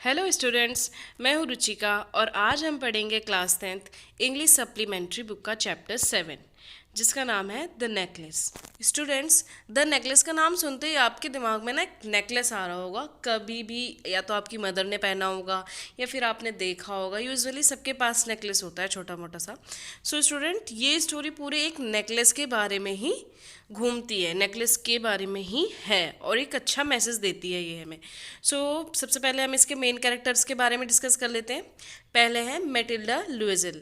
Hello students, मैं हूँ रुचिका और आज हम पढ़ेंगे class 10th English supplementary book का चैप्टर 7 जिसका नाम है the necklace. Students, the necklace का नाम सुनते ही आपके दिमाग में ना एक नेकलेस आ रहा होगा। कभी भी या तो आपकी मदर ने पहना होगा या फिर आपने देखा होगा। यूजुअली सबके पास नेकलेस होता है, छोटा मोटा सा। सो स्टूडेंट, ये स्टोरी पूरे एक नेकलेस के बारे में ही घूमती है, नेकलेस के बारे में ही है और एक अच्छा मैसेज देती है ये हमें। सबसे पहले हम इसके मेन कैरेक्टर्स के बारे में डिस्कस कर लेते हैं। पहले है Matilda Loisel.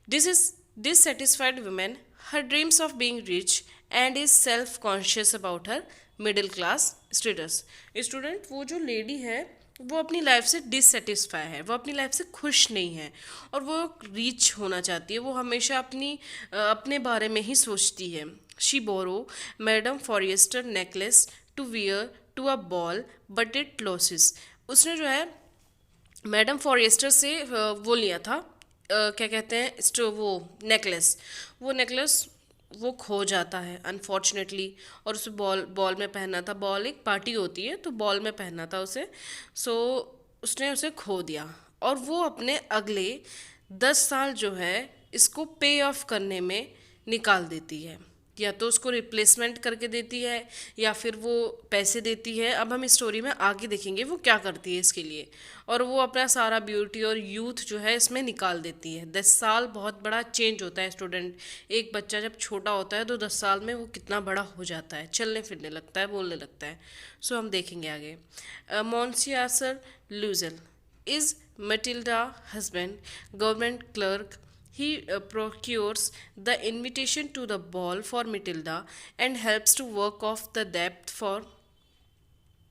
This is dissatisfied woman, her dreams of being rich and is self conscious about her middle class status। Student, वो जो लेडी है वो अपनी लाइफ से डिससेटिस्फाई है, वो अपनी लाइफ से खुश नहीं है और वो रिच होना चाहती है। वो हमेशा अपने बारे में ही सोचती है। She borrow madam Forestier necklace to wear to a ball but it loses. उसने जो है मैडम फॉरेस्टर से वो लिया था, क्या कहते हैं, वो नेकलेस। वो खो जाता है अनफॉर्चुनेटली और उसे बॉल बॉल में पहनना था। बॉल एक पार्टी होती है तो बॉल में पहनना था उसे। सो उसने उसे खो दिया और वो अपने अगले 10 साल जो है इसको पे ऑफ करने में निकाल देती है। या तो उसको रिप्लेसमेंट करके देती है या फिर वो पैसे देती है। अब हम इस स्टोरी में आगे देखेंगे वो क्या करती है इसके लिए। और वो अपना सारा ब्यूटी और यूथ जो है इसमें निकाल देती है। 10 साल बहुत बड़ा चेंज होता है स्टूडेंट। एक बच्चा जब छोटा होता है तो 10 साल में वो कितना बड़ा हो जाता है, चलने फिरने लगता है, बोलने लगता है। सो हम देखेंगे आगे। Monsieur Loisel is Matilda husband, government clerk. He procures the invitation to the ball for Matilda and helps to work off the debt for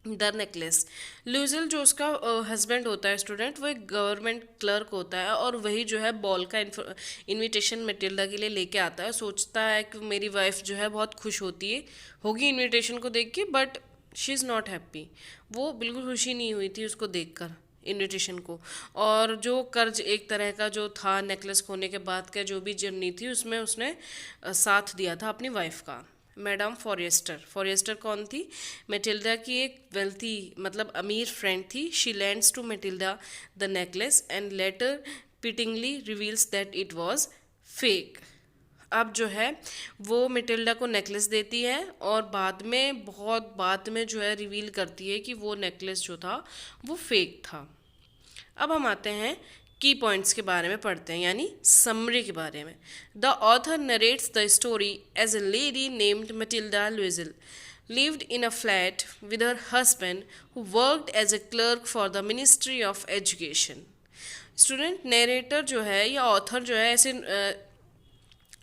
the necklace. Loisel जो उसका हस्बैंड होता है स्टूडेंट, वो एक गवर्नमेंट क्लर्क होता है और वही जो है बॉल का इनविटेशन मटिल्डा के लिए लेके आता है। सोचता है कि मेरी वाइफ जो है बहुत खुश होगी इनविटेशन को देख के, but she is not happy. वो बिल्कुल खुशी नहीं हुई थी उसको देखकर, इनविटेशन को। और जो कर्ज एक तरह का जो था नेकलेस खोने के बाद का जो भी जर्नी थी उसमें उसने साथ दिया था अपनी वाइफ का। मैडम फॉरेस्टर कौन थी? मेटिल्डा की एक वेल्थी मतलब अमीर फ्रेंड थी। She lends to Matilda the necklace and later pityingly reveals that it was fake. अब जो है वो मेटिल्डा को नेकलेस देती है और बहुत बाद में जो है रिवील करती है कि वो नेकलेस जो था वो फेक था। अब हम आते हैं की पॉइंट्स के बारे में पढ़ते हैं, यानी समरी के बारे में। The author narrates the story as a lady named Matilda Loisel lived in a flat with her husband who worked as a clerk for the Ministry of Education। Student, narrator जो है या author जो है ऐसे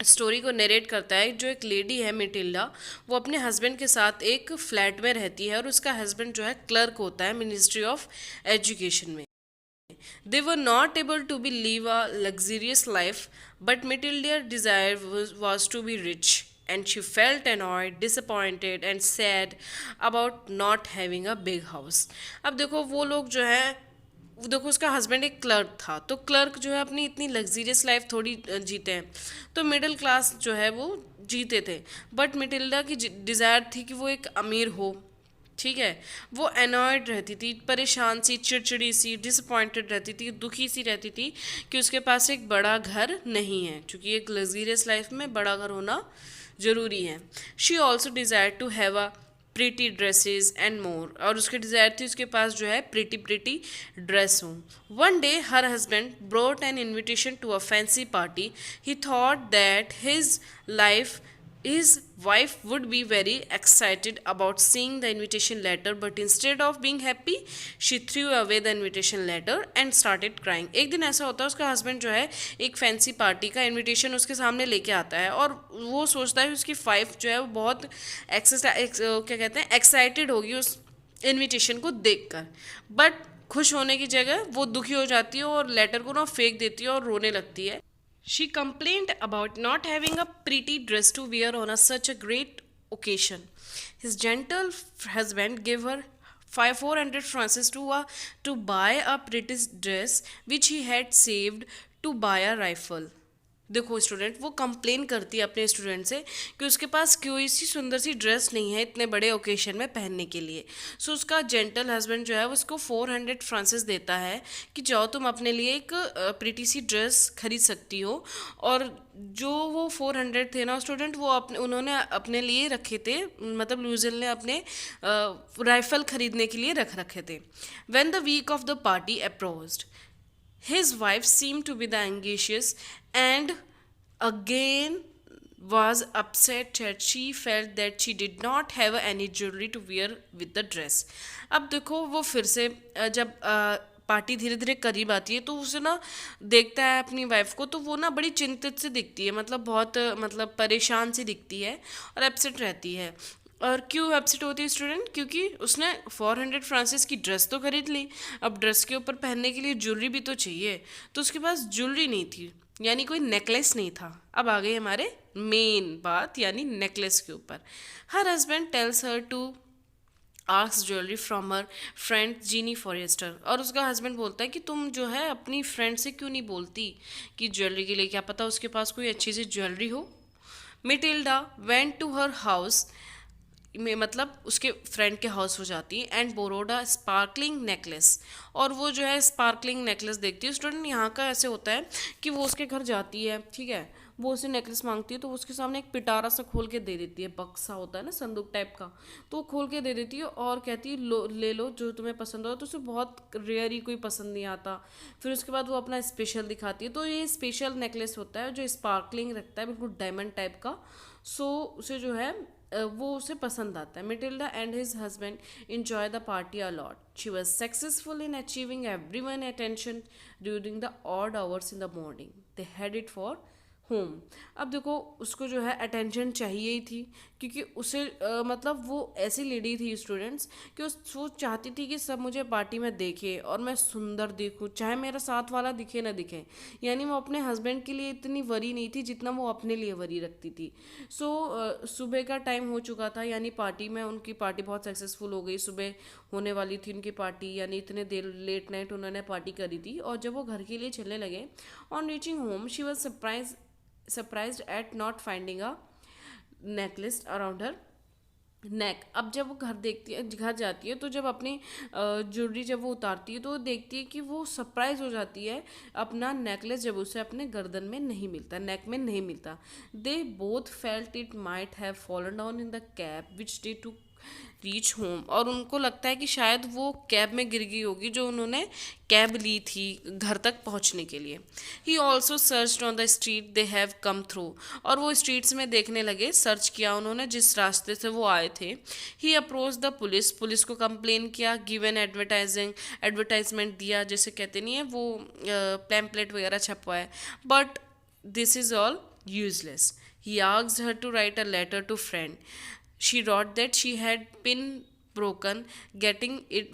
story को narrate करता है। जो एक लेडी है मिटिल्डा, वो अपने हस्बैंड के साथ एक फ्लैट में रहती है और उसका हस्बैंड जो है क्लर्क होता है मिनिस्ट्री ऑफ एजुकेशन में। They were not able to live a luxurious life, but Matilda's desire was to be rich, and she felt annoyed, disappointed, and sad about not having a big house। अब देखो वो लोग जो है, देखो उसका husband एक क्लर्क था, तो क्लर्क जो है अपनी इतनी लग्जीरियस लाइफ थोड़ी जीते हैं, तो मिडिल क्लास जो है वो जीते थे। बट मिटिल्डा की डिज़ायर थी कि वो एक अमीर हो, ठीक है। वो एनॉयड रहती थी, परेशान सी, चिड़चिड़ी सी, डिसअपॉइंटेड रहती थी, दुखी सी रहती थी कि उसके पास एक बड़ा घर नहीं है, क्योंकि एक लग्जीरियस लाइफ में बड़ा घर होना ज़रूरी है। She also desire to have a pretty dresses and more, और उसकी डिज़ायर थी उसके पास जो है प्रिटी ड्रेस हो। One day her husband brought an invitation to a fancy party. He thought that his wife would be very excited about seeing the invitation letter, but instead of being happy she threw away the invitation letter and started crying। एक दिन ऐसा होता है, उसका husband जो है एक fancy party का इनविटेशन उसके सामने लेके आता है और वो सोचता है कि उसकी वाइफ जो है वो बहुत क्या कहते हैं, एक्साइटेड होगी उस इनविटेशन को देखकर, बट खुश होने की जगह वो दुखी हो जाती है और लेटर को ना फेंक देती है और रोने लगती है। She complained about not having a pretty dress to wear on such a great occasion। His gentle husband gave her 400 francs to buy a pretty dress which he had saved to buy a rifle। देखो student, वो complain करती है अपने student से कि उसके पास कोई सी सुंदर सी ड्रेस नहीं है इतने बड़े ओकेशन में पहनने के लिए। सो उसका जेंटल हस्बैंड जो है वो उसको 400 फ्रांसिस देता है कि जाओ तुम अपने लिए एक प्रिटी सी ड्रेस खरीद सकती हो। और जो वो 400 थे ना स्टूडेंट, वो अपने उन्होंने अपने लिए रखे थे, मतलब लूजल ने अपने राइफल खरीदने के लिए रख रखे थे। When the week of the party approached, his wife seemed to be the anxious and again was upset that she felt that she did not have any jewelry to wear with the dress. अब देखो वो फिर से जब party धीरे धीरे करीब आती है तो उसे ना देखता है अपनी वाइफ को, तो वो ना बड़ी चिंतित से दिखती है, मतलब बहुत मतलब परेशान सी दिखती है और अपसेट रहती है। और क्यों अपसेट होती है स्टूडेंट? क्योंकि उसने 400 फ्रांसिस की ड्रेस तो खरीद ली, अब ड्रेस के ऊपर पहनने के लिए ज्वेलरी भी तो चाहिए, तो उसके पास ज्वेलरी नहीं थी, यानी कोई नेकलेस नहीं था। अब आ गई हमारे मेन बात, यानी नेकलेस के ऊपर। Her husband tells her to ask jewellery from her friend Jeanne Forestier, और उसका हस्बैंड बोलता है कि तुम जो है अपनी फ्रेंड से क्यों नहीं बोलती कि ज्वेलरी के लिए, क्या पता उसके पास कोई अच्छी सी ज्वेलरी हो। मिटिल्डा वेंट टू हर हाउस में, मतलब उसके फ्रेंड के हाउस हो जाती है, एंड बोरोडा स्पार्कलिंग नेकलेस, और वो जो है स्पार्कलिंग नेकलेस देखती है। स्टूडेंट यहाँ का ऐसे होता है कि वो उसके घर जाती है, ठीक है, वो उसे नेकलेस मांगती है तो वो उसके सामने एक पिटारा सा खोल के दे देती है, बक्सा होता है ना संदूक टाइप का, तो वो खोल के दे देती है और कहती है लो ले लो जो तुम्हें पसंद हो। तो उसे बहुत रेयर ही कोई पसंद नहीं आता। फिर उसके बाद वो अपना स्पेशल दिखाती है, तो ये स्पेशल नेकलेस होता है जो स्पार्कलिंग रखता है, बिल्कुल डायमंड टाइप का। सो उसे जो है वो उसे पसंद आता है। Matilda and his husband enjoy the party a lot. She was successful in achieving everyone attention during the odd hours in the morning. They headed for home. अब देखो उसको जो है अटेंशन चाहिए ही थी, क्योंकि उसे मतलब वो ऐसी लेडी थी स्टूडेंट्स कि वो चाहती थी कि सब मुझे पार्टी में देखे और मैं सुंदर दिखूं, चाहे मेरा साथ वाला दिखे ना दिखे। यानी वो अपने हस्बैंड के लिए इतनी वरी नहीं थी जितना वो अपने लिए वरी रखती थी। सुबह का टाइम हो चुका था, यानी पार्टी में उनकी पार्टी बहुत सक्सेसफुल हो गई। सुबह होने वाली थी उनकी पार्टी, यानी इतने देर लेट नाइट उन्होंने पार्टी करी थी। और जब वो घर के लिए चलने लगे, on reaching home she was surprised at not finding a necklace around her neck. अब जब वो घर जाती है तो जब अपनी ज्वेलरी जब वो उतारती है तो वो देखती है कि वो सरप्राइज हो जाती है, अपना नेकलेस जब उसे अपने गर्दन में नहीं मिलता, नेक में नहीं मिलता। They both felt it might have fallen down in the cab which they to reach home, और उनको लगता है कि शायद वो कैब में गिर गई होगी जो उन्होंने कैब ली थी घर तक पहुंचने के लिए। He also search on the street they have come through, और वो स्ट्रीट्स में देखने लगे, सर्च किया उन्होंने जिस रास्ते से वो आए थे। He approach the police, police को कंप्लेन किया, गिवन एडवर्टाइजमेंट दिया, जैसे कहते नहीं है वो पैम्पलेट वगैरह छपवाए, but this is all useless. He asked her to write a letter to friend. She wrote that she had been broken, getting it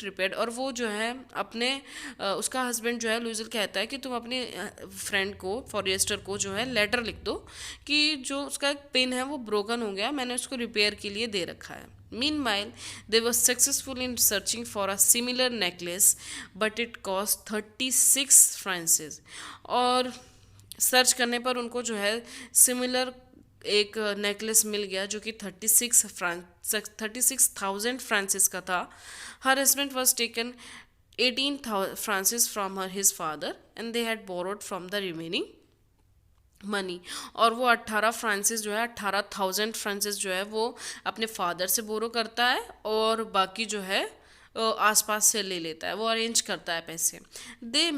repaired, और वो जो है अपने उसका हस्बैंड जो है लूजल कहता है कि तुम अपने फ्रेंड को, फॉरेस्टर को जो है लेटर लिख दो कि जो उसका एक पिन है वो ब्रोकन हो गया, मैंने उसको रिपेयर के लिए दे रखा है। Meanwhile, they were successful in searching for a similar necklace, but it cost 36 francs, और सर्च करने पर उनको जो है सिमिलर एक नेकलेस मिल गया जो कि 36,000 फ्रांसिस का था। Her husband was taken 18 Francis from his father and they had borrowed from the remaining money, और वो 18,000 फ्रांसिस जो है वो अपने फादर से बोरो करता है और बाकी जो है आसपास से ले लेता है, वो अरेंज करता है पैसे। They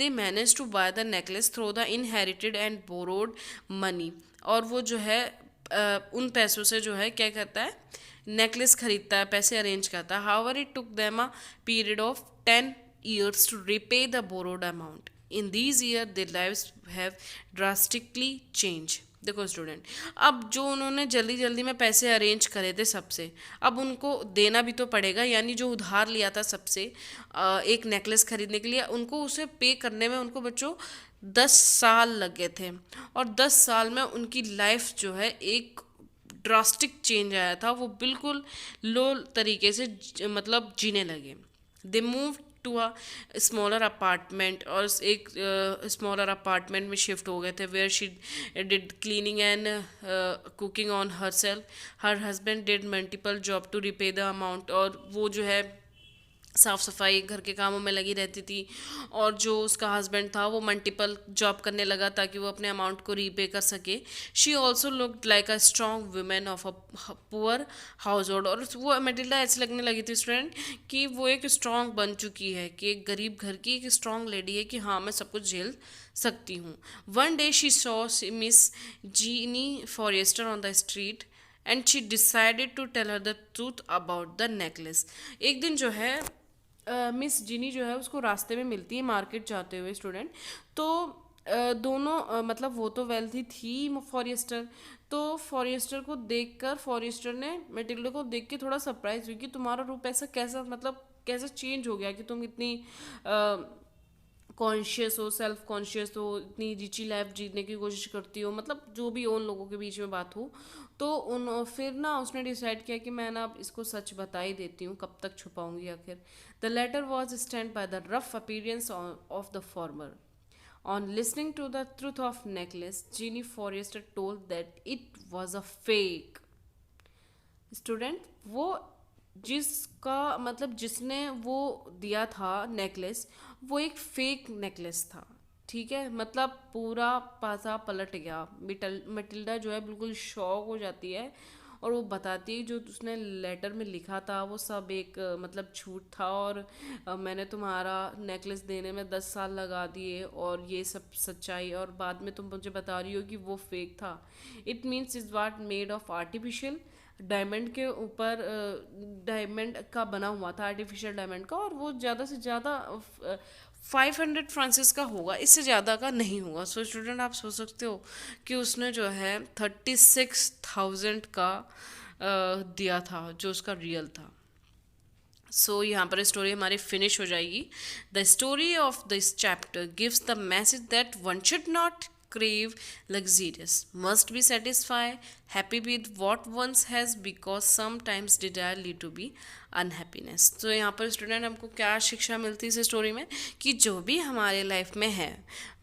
manage to buy the necklace through the inherited and borrowed money, और वो जो है उन पैसों से जो है क्या करता है, नेकलेस खरीदता है, पैसे अरेंज करता है। However it took them a period of 10 years to repay the borrowed amount. In these years their lives have drastically changed. देखो स्टूडेंट, अब जो उन्होंने जल्दी जल्दी में पैसे अरेंज करे थे सबसे, अब उनको देना भी तो पड़ेगा, यानी जो उधार लिया था सबसे एक नेकलेस खरीदने के लिए, उनको उसे पे करने में उनको बच्चों 10 साल लगे थे, और 10 साल में उनकी लाइफ जो है एक ड्रास्टिक चेंज आया था, वो बिल्कुल लो तरीके से मतलब जीने लगे। They move to a smaller apartment, और एक स्मॉलर अपार्टमेंट में शिफ्ट हो गए थे, where she did cleaning and cooking on herself. Her husband did multiple job to repay the amount, और वो जो है साफ़ सफाई घर के कामों में लगी रहती थी, और जो उसका हस्बैंड था वो मल्टीपल जॉब करने लगा ताकि वो अपने अमाउंट को रीपे कर सके। She also looked like a strong women of a poor house hold, और वो मैटिल्डा ऐसे लगने लगी थी स्टूडेंट कि वो एक स्ट्रॉन्ग बन चुकी है, कि एक गरीब घर की एक स्ट्रॉन्ग लेडी है, कि हाँ मैं सब कुछ झेल सकती हूँ। One day she saw Miss Jeanne Forestier on the street and she decided to tell her the truth about the necklace. एक दिन जो है मिस जिनी जो है उसको रास्ते में मिलती है मार्केट जाते हुए स्टूडेंट। तो दोनों मतलब वो तो वेल्थी थी फॉरेस्टर, तो फॉरेस्टर को देखकर फॉरेस्टर ने मैटिल्डा को देख के थोड़ा सरप्राइज हुई कि तुम्हारा रूप ऐसा कैसा, मतलब कैसा चेंज हो गया कि तुम इतनी कॉन्शियस हो, सेल्फ कॉन्शियस हो, इतनी रिची लाइफ जीने की कोशिश करती हो, मतलब जो भी उन लोगों के बीच में बात हो। तो उन फिर ना उसने डिसाइड किया कि मैं ना अब इसको सच बता ही देती हूँ, कब तक छुपाऊंगी आखिर। The latter was stunned by the rough appearance of the former. On listening to the truth of necklace, Jeannie Forrester told that it was a fake. Student वो जिसका मतलब जिसने वो दिया था नेकलेस, वो एक फेक नेकलेस था, ठीक है। मतलब पूरा पासा पलट गया। मटिल्डा जो है बिल्कुल शॉक हो जाती है, और वो बताती है जो उसने लेटर में लिखा था वो सब एक मतलब झूठ था, और मैंने तुम्हारा नेकलेस देने में 10 साल लगा दिए, और ये सब सच्चाई, और बाद में तुम मुझे बता रही हो कि वो फेक था। It means is what made of artificial diamond के ऊपर, डायमंड का बना हुआ था, आर्टिफिशियल डायमंड का, और वो ज़्यादा से ज़्यादा 500 फ्रांसिस का होगा, इससे ज़्यादा का नहीं होगा। सो स्टूडेंट आप सोच सकते हो कि उसने जो है 36,000 का दिया था जो उसका रियल था। सो यहाँ पर स्टोरी हमारी फिनिश हो जाएगी। The story of this chapter gives the message that one should not crave luxurious, must be satisfied, happy with what one's has, because sometimes desire lead to be unhappiness। तो यहाँ पर student हमको क्या शिक्षा मिलती है इस स्टोरी में, कि जो भी हमारे लाइफ में है,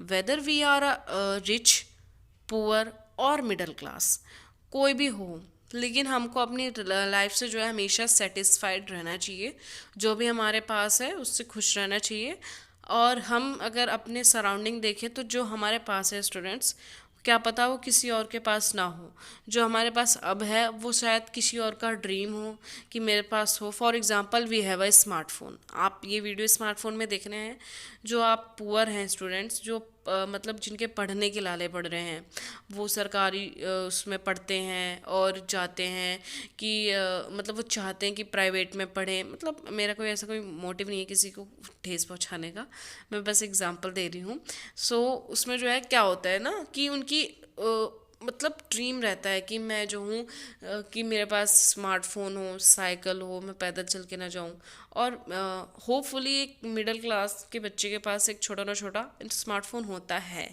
whether we are rich, poor और मिडिल क्लास, कोई भी हो, लेकिन हमको अपनी लाइफ से जो है हमेशा सेटिस्फाइड रहना चाहिए। जो भी हमारे पास है उससे खुश रहना चाहिए। और हम अगर अपने सराउंडिंग देखें तो जो हमारे पास है स्टूडेंट्स, क्या पता वो किसी और के पास ना हो। जो हमारे पास अब है वो शायद किसी और का ड्रीम हो कि मेरे पास हो। For example we have a smartphone. आप ये वीडियो स्मार्टफोन में देख रहे हैं। जो आप पुअर हैं स्टूडेंट्स, जो मतलब जिनके पढ़ने के लाले पढ़ रहे हैं, वो सरकारी उसमें पढ़ते हैं और जाते हैं कि मतलब वो चाहते हैं कि प्राइवेट में पढ़ें। मतलब मेरा कोई ऐसा कोई मोटिव नहीं है किसी को ठेस पहुंचाने का, मैं बस एग्जांपल दे रही हूँ। सो उसमें जो है क्या होता है ना कि उनकी मतलब ड्रीम रहता है कि मैं जो हूँ कि मेरे पास स्मार्टफोन हो, साइकिल हो, मैं पैदल चल के ना जाऊँ। और होपफुली एक मिडिल क्लास के बच्चे के पास एक छोटा ना छोटा स्मार्टफोन होता है,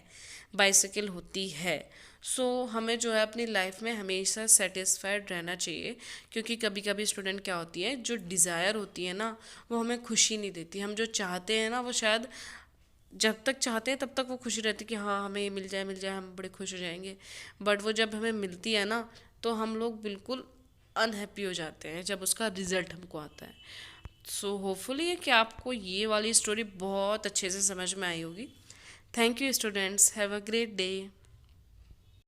बाइसाइकिल होती है। सो हमें जो है अपनी लाइफ में हमेशा सेटिस्फाइड रहना चाहिए, क्योंकि कभी कभी स्टूडेंट क्या होती है, जो डिज़ायर होती है ना वो हमें खुशी नहीं देती। हम जो चाहते हैं ना वो शायद जब तक चाहते हैं तब तक वो खुशी रहती है कि हाँ हमें ये मिल जाए हम बड़े खुश हो जाएंगे। बट वो जब हमें मिलती है ना तो हम लोग बिल्कुल अनहैप्पी हो जाते हैं जब उसका रिज़ल्ट हमको आता है। सो होपफुली है कि आपको ये वाली स्टोरी बहुत अच्छे से समझ में आई होगी। Thank you students, have a great day.